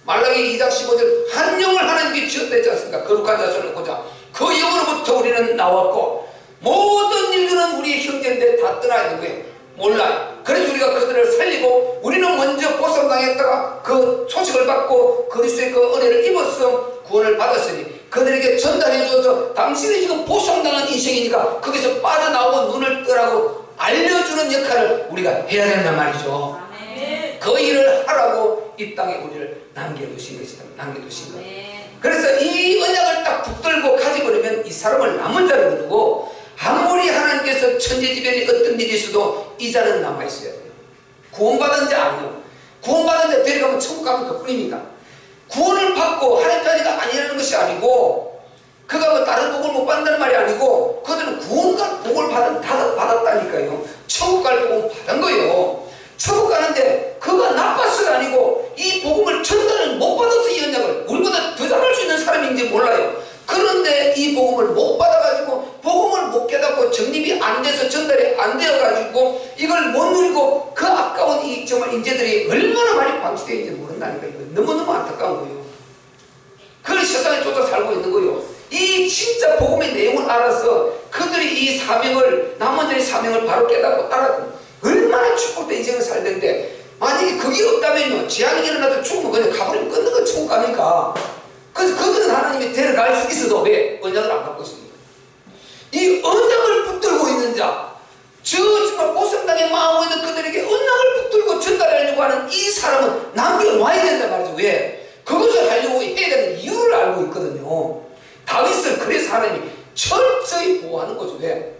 말라기 2장 15절 한 영을 하나님께 지었다 했지 않습니까? 거룩한 자손을 보자. 그 영으로부터 우리는 나왔고 모든 인류는 우리의 형제인데 다 떠나 있는 거예요. 몰라요. 그래서 우리가 그들을 살리고 우리는 먼저 보상당했다가 그 소식을 받고 그리스도의 그 은혜를 입어서 구원을 받았으니 그들에게 전달해줘서 당신이 지금 보상당한 인생이니까 거기서 빠져나오고 눈을 뜨라고 알려주는 역할을 우리가 해야 된단 말이죠. 아멘. 그 일을 하라고 이 땅에 우리를 남겨두신 것이다. 남겨두신 것. 그래서 이 언약을 딱 붙들고 가지고려면 이 사람을 남은 자를 두고 아무리 하나님께서 천재지변이 어떤 일이 있어도 이 자는 남아있어야 돼요. 구원받은 자 아니요. 구원받은 자 데려가면 천국 가면 그뿐입니다. 구원을 받고 하나님 자녀가 아니라는 것이 아니고 그가 뭐 다른 복을 못 받는다는 말이 아니고 그들은 구원과 복을 받았다니까요. 천국 갈 복은 받은 거예요. 천국 가는데 그가 나빠서가 아니고 이 복음을 전달을 못 받아서 이 언약을 우리보다 더 잘할 수 있는 사람인지 몰라요. 그런데 이 복음을 못 받아가지고 복음을 못 깨닫고 정립이 안 돼서 전달이 안 되어가지고 이걸 못 누리고 그 아까운 이 정말 인재들이 얼마나 많이 방치되어 있는지 모른다니까. 이거 너무너무 안타까운 거예요. 그 세상에 쫓아 살고 있는 거예요. 이 진짜 복음의 내용을 알아서 그들이 이 사명을 남은 자의 사명을 바로 깨닫고 알아 얼마나 축복된 인생을 살던데 만약에 그게 없다면요 재앙이 일어나도 죽으면 그냥 가버리면 끊는 건 천국 가니까. 그래서 그들은 하나님이 데려갈 수 있어도 왜 언약을 안 갖고 있습니까? 이 언약을 붙들고 있는 자, 정말 보상당의 마음으로 있는 그들에게 언약을 붙들고 전달하려고 하는 이 사람은 남겨놔야 된단 말이죠. 왜? 그것을 하려고 해야 되는 이유를 알고 있거든요. 다윗을 그래서 하나님이 철저히 보호하는 거죠. 왜?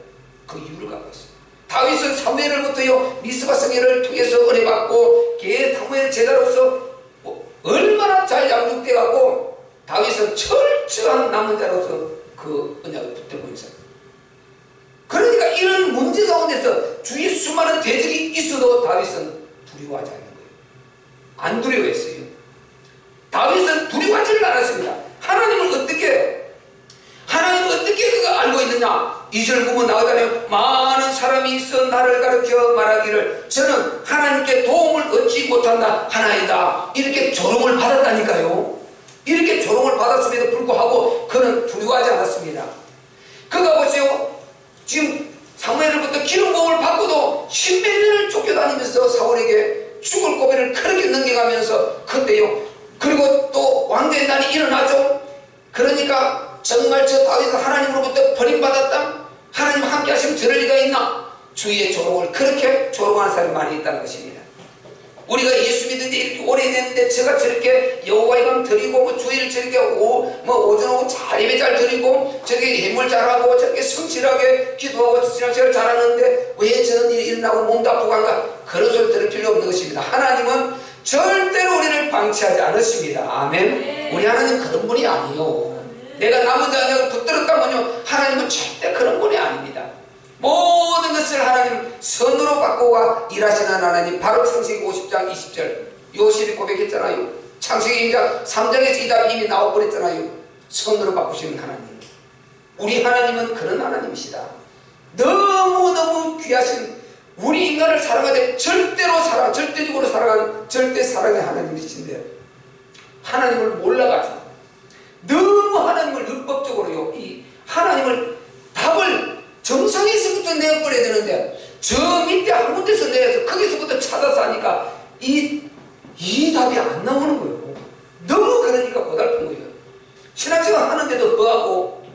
그 이유를 갖고 있어요. 다윗은 사무엘로부터요 미스바 성회를 통해서 은혜 받고 사무엘 제자로서 얼마나 잘 양육되어가고 다윗은 철저한 남은 자로서 그 언약을 붙들고 있어요. 그러니까 이런 문제 가운데서 주위 수많은 대적이 있어도 다윗은 두려워하지 않는 거예요. 안 두려워했어요. 다윗은 두려워하지를 않았습니다. 하나님을 어떻게 그가 알고 있느냐? 2절 보면 나오잖아요. 많은 사람이 있어 나를 가르쳐 말하기를 저는 하나님께 도움을 얻지 못한다 하나이다. 이렇게 조롱을 받았다니까요. 이렇게 조롱을 받았음에도 불구하고 그는 두려워하지 않았습니다. 그가 보세요. 지금 사무엘로부터 기름부음을 받고도 10몇 년을 쫓겨다니면서 사울에게 죽을 고비를 그렇게 넘겨가면서 그때요. 그리고 또 왕된 날이 일어나죠. 그러니까 정말 저 다윗은 하나님으로부터 버림받았다. 하나님 함께 하시면 저럴 리가 있나. 주위의 조롱을 그렇게 조롱하는 사람이 많이 있다는 것입니다. 우리가 예수 믿은 지 이렇게 오래됐는데 제가 저렇게 여호와의 감 드리고 뭐 주일 저렇게 오전 오후 잘 예배 잘 드리고 저렇게 예물 잘하고 저렇게 성실하게 기도하고 신앙생활 잘하는데 왜 저런 일이 일어나고 몸도 아프고 한가. 그런 소리 들을 필요 없는 것입니다. 하나님은 절대로 우리를 방치하지 않으십니다. 아멘. 우리 하나님 그런 분이 아니요. 내가 남은 자녀를 붙들었다면요 하나님은 절대 그런 분이 아닙니다. 모든 것을 하나님 선으로 바꾸고 일하시는 하나님. 바로 창세기 50장 20절 요셉이 고백했잖아요. 창세기 2장 3장에서 이 답이 이미 나와버렸잖아요. 선으로 바꾸시는 하나님. 우리 하나님은 그런 하나님이시다. 너무너무 귀하신 우리 인간을 사랑하되 절대적으로 사랑하는 절대 사랑의 하나님이신데 하나님을 몰라가지고 너무 하나님을 율법적으로요 이 하나님을 답을 정상에서부터 내어버려야 되는데 저 밑에 한 군데서 내서 거기서부터 찾아서 하니까 이 답이 안 나오는 거예요. 너무 그러니까 고달픈 거예요. 신앙생활 하는데도 허하고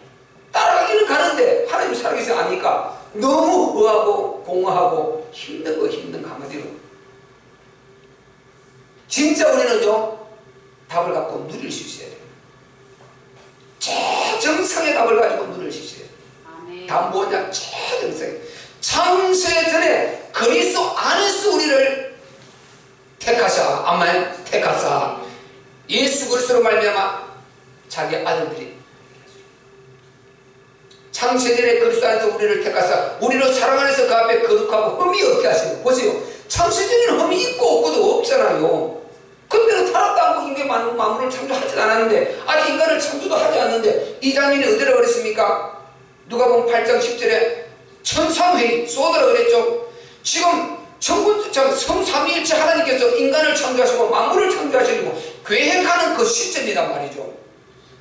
따라가기는 가는데 하나님 살아계시 아니까 너무 허하고 공허하고 힘든 거 한마디로. 진짜 우리는요 답을 갖고 누릴 수 있어야 돼요. 최정상의 답을 가지고 누릴 수 있어야 돼요. 답 뭐냐? 최정상의 창세전에 그리스도 안에서 우리를 택하사 아멘 택하사 예수 그리스도로 말미암아 자기 아들들이 창세전에 그리스도 안에서 우리를 택하사 우리로 사랑 안에서 그 앞에 거룩하고 흠이 없게 하시고. 보세요. 창세전에는 흠이 있고 없고도 없잖아요. 그때는 타락도 않고 인간 만물을 창조하지 않았는데 아직 인간을 창조도 하지 않는데 이 장면이 어디라 그랬습니까? 누가복음 8장 10절에 천삼회의 쏟으라 그랬죠. 지금 성삼위일체 하나님께서 인간을 창조하시고 만물을 창조하시고 계획하는 그 시점이란 말이죠.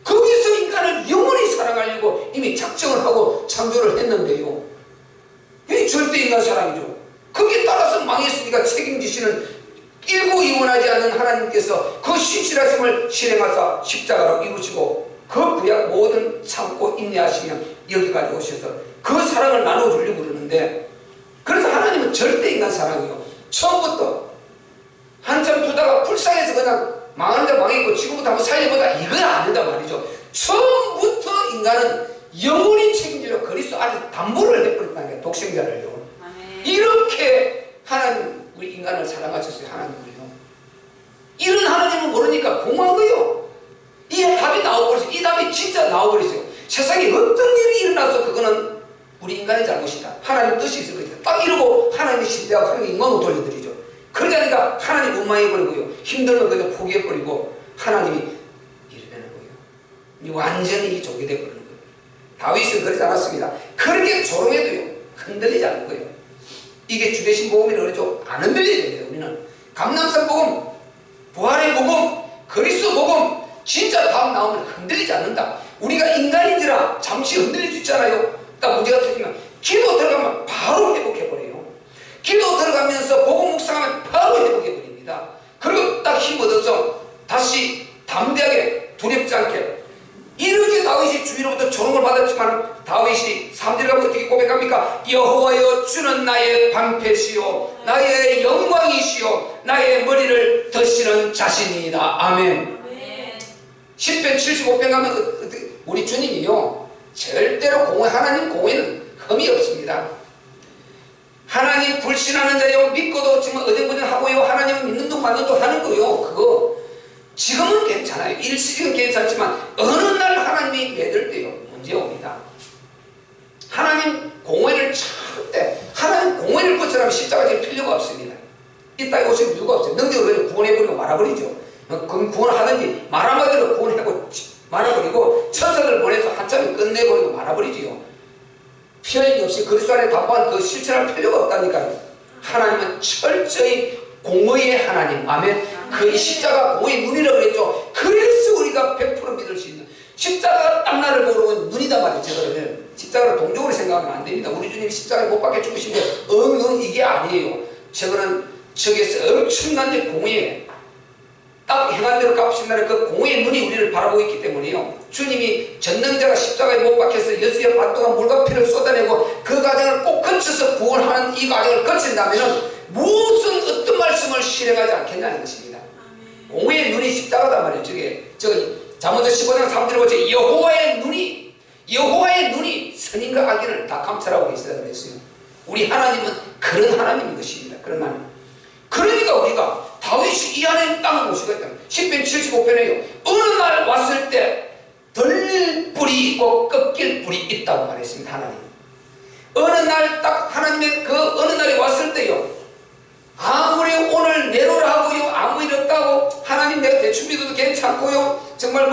거기서 인간을 영원히 사랑하려고 이미 작정을 하고 창조를 했는데요. 이 절대인간 사랑이죠. 거기에 따라서 망했으니까 책임지시는 일고이원하지 않는 하나님께서 그 신실하심을 실행하사 십자가로 이루시고 그 구약 모든 참고 인내하시며 여기까지 오셔서 그 사랑을 나눠주려고 그러는데 그래서 하나님은 절대인간 사랑이요. 처음부터 한참 두다가 불쌍해서 그냥 망하는데 망했고 지금부터 한번 살려보자 이건 안 된단 말이죠. 처음부터 인간은 영원히 책임지려 그리스도 안에서 담보를 해버렸다는 게 독생자를요. 이렇게 하나님 우리 인간을 사랑하셨어요. 하나님을요. 이런 하나님은 모르니까 공허한 거예요. 이 답이 나와버렸어요. 이 답이 진짜 나와버렸어요. 세상에 어떤 일이 일어나서 그거는 우리 인간의 잘못이다. 하나님 뜻이 있을 것이다. 딱 이러고 하나님의 신대하고 하나님의 인간을 돌려드리죠. 그러지 않으니까 하나님 원망해버리고요. 힘들면 그냥 포기해버리고 하나님이 이러는 거예요. 완전히 조개돼버리는 거예요. 다윗은 그러지 않았습니다. 그렇게 조롱해도요. 흔들리지 않는 거예요. 이게 주되신 복음이라 그러죠. 안 흔들려야 됩니다. 우리는 감람산 복음, 부활의 복음, 그리스도 복음 진짜 답 나오면 흔들리지 않는다. 우리가 인간인지라 잠시 흔들릴 수 있잖아요. 딱 문제가 터지면 기도 들어가면 바로 회복해버려요. 기도 들어가면서 복음 묵상하면 바로 회복해버립니다. 그리고 딱 힘 얻어서 다시 담대하게 두렵지 않게 이렇게 다윗이 주위로부터 조롱을 받았지만 다윗이 3절 가면 어떻게 고백합니까? 여호와여 주는 나의 방패시요 나의 영광이시요 나의 머리를 드시는 자신이다. 아멘. 시편 75편 가면 우리 주님이요 절대로 하나님 공에는 흠이 없습니다. 하나님 불신하는 자요 믿고도 지금 어정부정하고요 하나님 믿는 둥 맞는 둥 하는 거요. 그거 지금은 괜찮아요. 일시적은 괜찮지만 어느 날 하나님이 매들 때요 문제 옵니다. 하나님 공회를 절대 하나님 공회를 벗어나면 십자가에 필요가 없습니다. 이따위 오실 이유가 없어요. 능력을 구원해버리고 말아버리죠. 그럼 구원하든지 말한마디로 구원하고 말아버리고 천사들 보내서 한참에 끝내버리고 말아버리지요. 표현이 없이 그리스도 안에 담보한 그 실천할 필요가 없다니까요. 하나님은 철저히 공의의 하나님. 아멘. 그 십자가 공의의 눈이라고 그랬죠. 그래서 우리가 100% 믿을 수 있는, 십자가가 딱 나를 모르면 눈이다 말이죠. 그러면 십자가를 동적으로 생각하면 안 됩니다. 우리 주님이 십자가에 못 박혀 죽으신데 응응 이게 아니에요. 저거는 저기에서 엄청난 공의에 딱 행한 대로 갚으신다는 그 공의의 눈이 우리를 바라보고 있기 때문에요. 주님이 전능자가 십자가에 못 박혀서 6여 반 동안 물과 피를 쏟아내고 그 과정을 꼭 거쳐서 구원하는 이 과정을 거친다면 무슨 어떤 말씀을 실행하지 않겠냐는 것입니다. 공의의 눈이 십자가단 말이에요. 저기 잠언서 15장 3절에 보세요. 여호와의 눈이 선인과 악인을 다 감찰하고 계시다 그랬어요. 우리 하나님은 그런 하나님인 것입니다. 그런 하나님. 그러니까 우리가 다윗이 이 안에 땅을 모시고 있다. 시편 75편에요. 어느 날 왔을 때 들릴 뿔이 있고 꺾일 뿔이 있다고 말했습니다. 하나님. 어느 날 딱 하나님의 그 어느 날이 왔을 때요. 아무리 오늘 내로라 하고요. 아무 일 없다고 하나님 내가 대충 믿어도 괜찮고요. 정말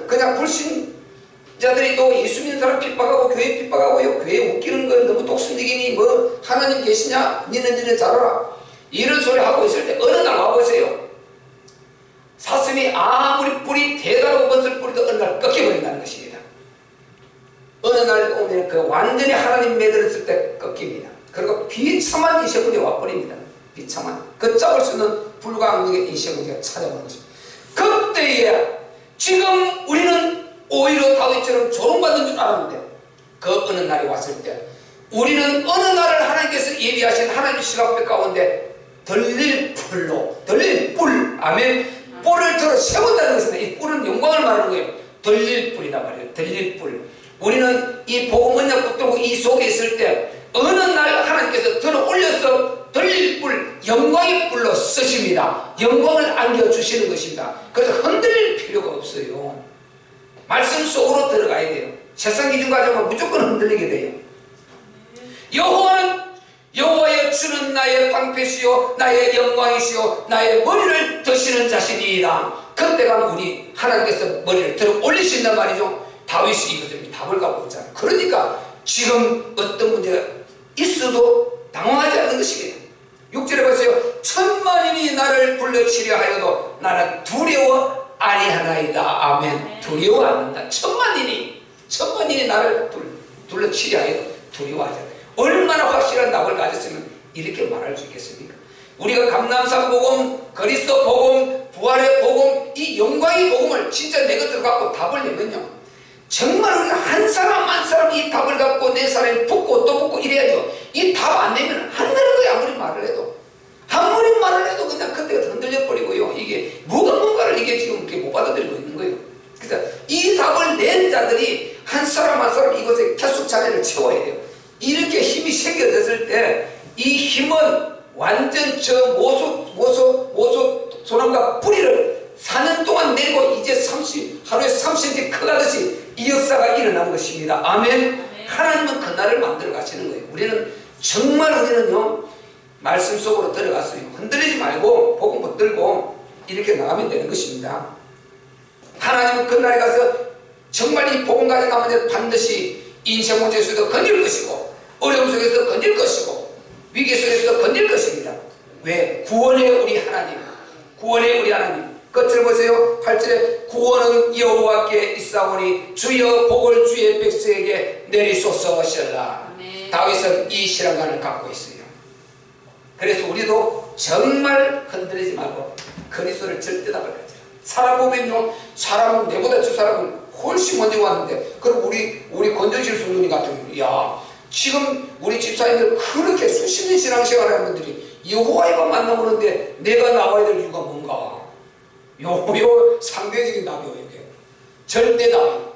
그냥 불신자들이 또 예수 믿는 사람 핍박하고 교회 핍박하고요. 교회 웃기는 거 너무 독순이기니 하나님 계시냐? 니는 잘하라. 이런 소리 하고 있을 때 어느 날 와보세요. 사슴이 아무리 뿔이 대단하고 번슬 뿔이도 어느 날 꺾여버린다는 것입니다. 어느 날 오면 그 완전히 하나님 매달렸을 때 꺾입니다. 그리고 비참한 인생문제 와버립니다. 비참한 걷잡을 수 있는 불가항력의 인생문제가 찾아오는 것입니다. 그때에 지금 우리는 오히려 다윗처럼 조롱받는 줄 알았는데 그 어느 날이 왔을 때 우리는 어느 날을 하나님께서 예비하신 하나님의 시각벽 가운데 들릴 뿔, 아멘. 뿔을 들어 세운다는 것입니다. 이 뿔은 영광을 말하는 거예요. 들릴 뿔이다 말이에요. 들릴 뿔. 우리는 이 복음 언약 붙들고 이 속에 있을 때 어느 날 하나님께서 들어 올려서 들릴 뿔, 영광의 뿔로 쓰십니다. 영광을 안겨주시는 것입니다. 그래서 흔들릴 필요가 없어요. 말씀 속으로 들어가야 돼요. 세상 기준 가지고 무조건 흔들리게 돼요. 여호와여 주는 나의 방패시요 나의 영광이시요 나의 머리를 드시는 자신이다. 그때가 우리 하나님께서 머리를 들어 올리신단 말이죠. 다윗이 이것을 답을 갖고 있잖아요. 그러니까 지금 어떤 문제가 있어도 당황하지 않는 것입니다. 6절에 보세요. 천만인이 나를 불러치려 하여도 나는 두려워 아니하나이다. 아멘. 두려워 않는다. 천만인이 나를 불러치려 하여도 두려워하지 않는다. 얼마나 확실한 답을 가졌으면 이렇게 말할 수 있겠습니까? 우리가 감람산 복음, 그리스도 복음, 부활의 복음, 이 영광의 복음을 진짜 내 것으로 갖고 답을 내면요, 정말 우리가 한 사람 한 사람 이 답을 갖고 내 사람이 붙고 또 붙고 이래야죠. 이 답 안 내면 안 되는 거예요. 아무리 말을 해도 그냥 그때가 흔들려 버리고요. 이게 뭔가를 이게 지금 이렇게 못 받아들이고 있는 거예요. 그래서 이 답을 낸 자들이 한 사람 한 사람 이것에 계속 자리를 채워야 돼요. 이렇게 힘이 생겨졌을 때 이 힘은 완전 저 모소 소나무가 뿌리를 4년 동안 내리고 이제 하루에 30cm 커가듯이 이 역사가 일어나는 것입니다. 아멘. 하나님은 그날을 만들어 가시는 거예요. 우리는요 말씀 속으로 들어갔어요. 흔들리지 말고 복음 붙들고 이렇게 나가면 되는 것입니다. 하나님은 그날에 가서 정말 이 복음 가지고 가면 반드시 인생 문제 속에서 건질 것이고 어려움 속에서 건질 것이고 위기 속에서도 건질 것입니다. 왜? 구원의 우리 하나님. 끝을 보세요. 8절에 구원은 여호와께 있사오니 주여 복을 주의 백성에게 내리소서 하시라. 다윗은 이 신앙관을 갖고 있어요. 그래서 우리도 정말 흔들리지 말고 그리스도를 절대 답을 가지라. 사람 보면요, 사람은 내보다 저 사람은 훨씬 먼저 왔는데, 그럼 우리 권정실 성도님 같은 경우, 야, 지금 우리 집사님들 그렇게 수십 년 신앙생활 하는 분들이 여호와만 만나보는데 내가 나와야 될 이유가 뭔가? 요 상대적인 답이에요. 이게 절대답.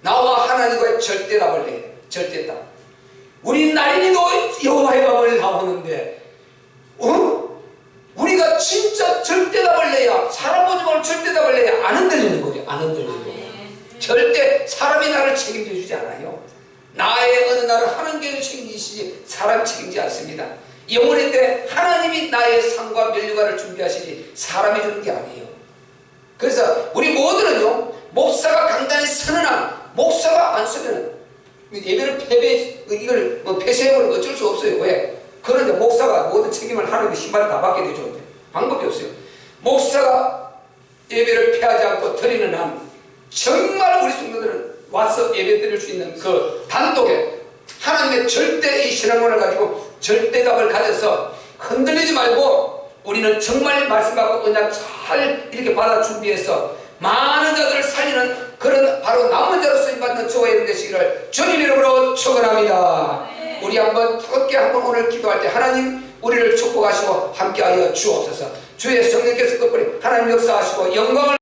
나와 하나님과의 절대답을 내야 돼. 절대답. 우리 나린이도 여호와의 법을 나오는데, 우리가 진짜 절대답을 내야, 사람 보지 말고 절대답을 내야 안 흔들리는 거예요. 안 흔들리는 거예요. 절대 사람이 나를 책임져 주지 않아요. 나의 어느 날은 하나님께서 책임지시지 사람이 책임지지 않습니다. 영원의 때 하나님이 나의 상과 면류관을 준비하시지 사람이 주는 게 아니에요. 그래서 우리 모두는요, 목사가 강단에 서는 한, 목사가 안 서면 예배를 이걸 뭐 폐쇄해버리면 어쩔 수 없어요. 왜? 그런데 목사가 모든 책임을 하는데 신발을 다 받게 되죠. 방법이 없어요. 목사가 예배를 폐하지 않고 드리는 한 정말 우리 성도들은 와서 예배 드릴 수 있는 그 단독에 하나님의 절대 이 신앙문을 가지고 절대답을 가져서 흔들리지 말고 우리는 정말 말씀 갖고 언약 잘 이렇게 받아 준비해서 많은 자들을 살리는 그런 바로 남은 자로 쓰임받는 저와 여러분 되시기를 주님 이름으로 축원합니다. 우리 한번 뜨겁게 한번 오늘 기도할 때 하나님 우리를 축복하시고 함께하여 주옵소서. 주의 성령께서 끝부리 하나님 역사하시고 영광을